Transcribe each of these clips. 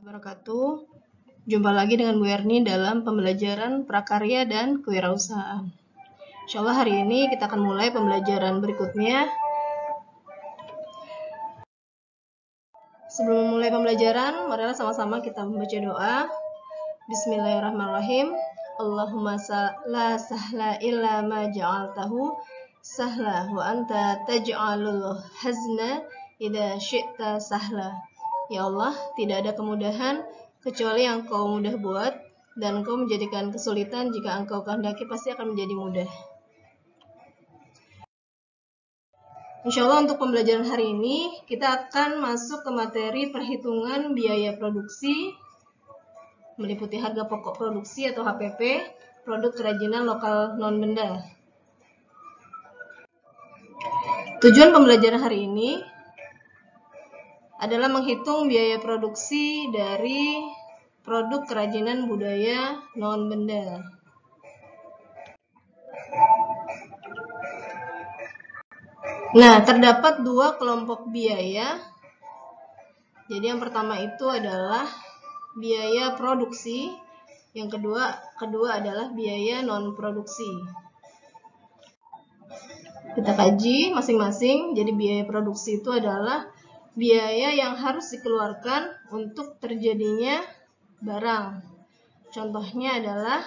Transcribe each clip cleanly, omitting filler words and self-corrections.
Wabarakatuh. Jumpa lagi dengan Bu Erni dalam pembelajaran prakarya dan kewirausahaan. Insyaallah hari ini kita akan mulai pembelajaran berikutnya. Sebelum memulai pembelajaran, marilah sama-sama kita membaca doa. Bismillahirrahmanirrahim. Allahumma la sahla illa ma ja'altahu sahla wa anta taj'alul hazna idza syi'ta sahla. Ya Allah, tidak ada kemudahan kecuali yang Engkau mudah buat, dan Engkau menjadikan kesulitan jika Engkau kehendaki pasti akan menjadi mudah. Insya Allah untuk pembelajaran hari ini kita akan masuk ke materi perhitungan biaya produksi meliputi harga pokok produksi atau HPP, produk kerajinan lokal non-benda. Tujuan pembelajaran hari ini adalah menghitung biaya produksi dari produk kerajinan budaya non-benda. Nah, terdapat dua kelompok biaya. Jadi yang pertama itu adalah biaya produksi, yang kedua adalah biaya non-produksi. Kita kaji masing-masing. Jadi biaya produksi itu adalah biaya yang harus dikeluarkan untuk terjadinya barang. Contohnya adalah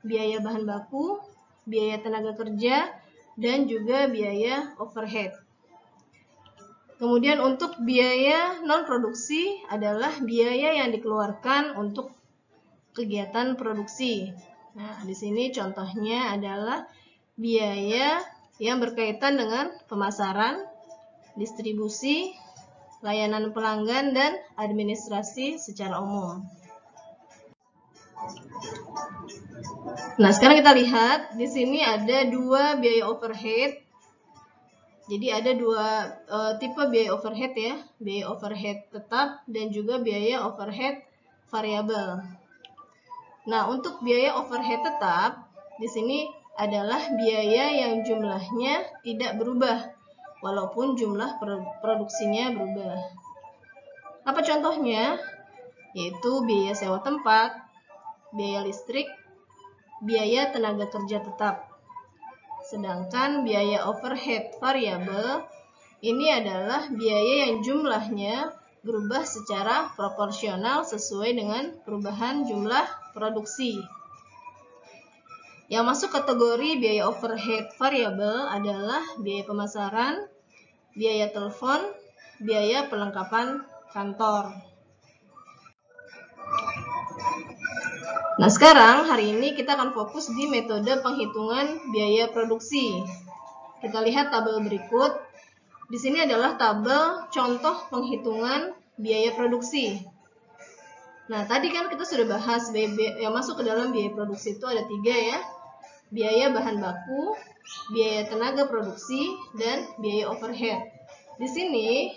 biaya bahan baku, biaya tenaga kerja, dan juga biaya overhead. Kemudian untuk biaya non-produksi adalah biaya yang dikeluarkan untuk kegiatan produksi. Nah, di sini contohnya adalah biaya yang berkaitan dengan pemasaran, distribusi, layanan pelanggan, dan administrasi secara umum. Nah, sekarang kita lihat di sini ada dua biaya overhead. Jadi ada dua tipe biaya overhead ya, biaya overhead tetap dan juga biaya overhead variabel. Nah, untuk biaya overhead tetap di sini adalah biaya yang jumlahnya tidak berubah walaupun jumlah produksinya berubah. Apa contohnya? Yaitu biaya sewa tempat, biaya listrik, biaya tenaga kerja tetap. Sedangkan biaya overhead variabel ini adalah biaya yang jumlahnya berubah secara proporsional sesuai dengan perubahan jumlah produksi. Yang masuk kategori biaya overhead variabel adalah biaya pemasaran, biaya telepon, biaya perlengkapan kantor. Nah, sekarang hari ini kita akan fokus di metode penghitungan biaya produksi. Kita lihat tabel berikut. Di sini adalah tabel contoh penghitungan biaya produksi. Nah, tadi kan kita sudah bahas yang masuk ke dalam biaya produksi itu ada 3 ya. Biaya bahan baku, biaya tenaga produksi, dan biaya overhead. Di sini,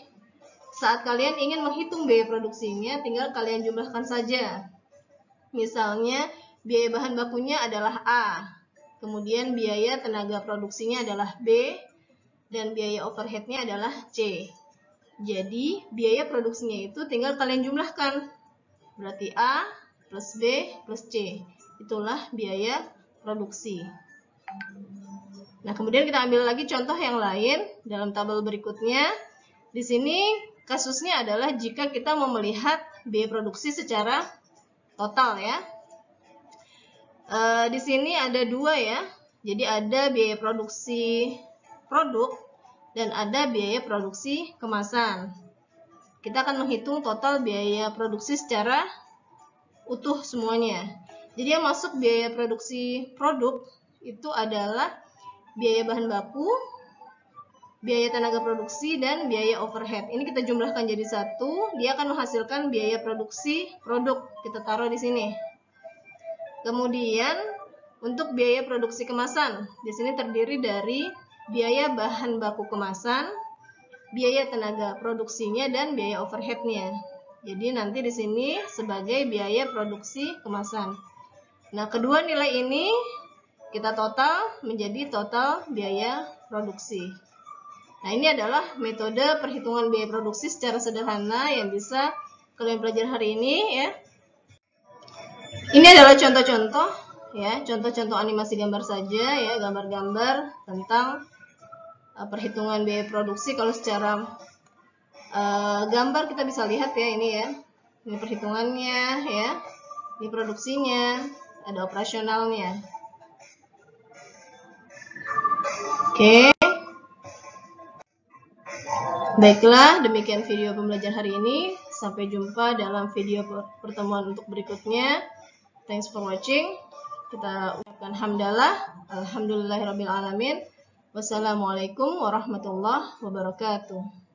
saat kalian ingin menghitung biaya produksinya, tinggal kalian jumlahkan saja. Misalnya, biaya bahan bakunya adalah A, kemudian biaya tenaga produksinya adalah B, dan biaya overheadnya adalah C. Jadi, biaya produksinya itu tinggal kalian jumlahkan. Berarti A plus B plus C. Itulah biaya produksi. Nah, kemudian kita ambil lagi contoh yang lain dalam tabel berikutnya. Di sini kasusnya adalah jika kita mau melihat biaya produksi secara total ya. Di sini ada 2 ya. Jadi ada biaya produksi produk dan ada biaya produksi kemasan. Kita akan menghitung total biaya produksi secara utuh semuanya. Jadi yang masuk biaya produksi produk itu adalah biaya bahan baku, biaya tenaga produksi, dan biaya overhead. Ini kita jumlahkan jadi satu, dia akan menghasilkan biaya produksi produk. Kita taruh di sini. Kemudian untuk biaya produksi kemasan, di sini terdiri dari biaya bahan baku kemasan, biaya tenaga produksinya, dan biaya overheadnya. Jadi nanti di sini sebagai biaya produksi kemasan. Nah, kedua nilai ini kita total menjadi total biaya produksi. Nah, ini adalah metode perhitungan biaya produksi secara sederhana yang bisa kalian pelajari hari ini ya. Ini adalah contoh-contoh ya, contoh-contoh animasi gambar saja ya, gambar-gambar tentang perhitungan biaya produksi. Kalau secara gambar kita bisa lihat ya, ini ya. Ini perhitungannya ya. Ini produksinya, ada operasionalnya. Oke. Baiklah, demikian video pembelajaran hari ini. Sampai jumpa dalam video pertemuan untuk berikutnya. Thanks for watching. Kita ucapkan hamdalah. Alhamdulillahirabbil alamin. Wassalamualaikum warahmatullahi wabarakatuh.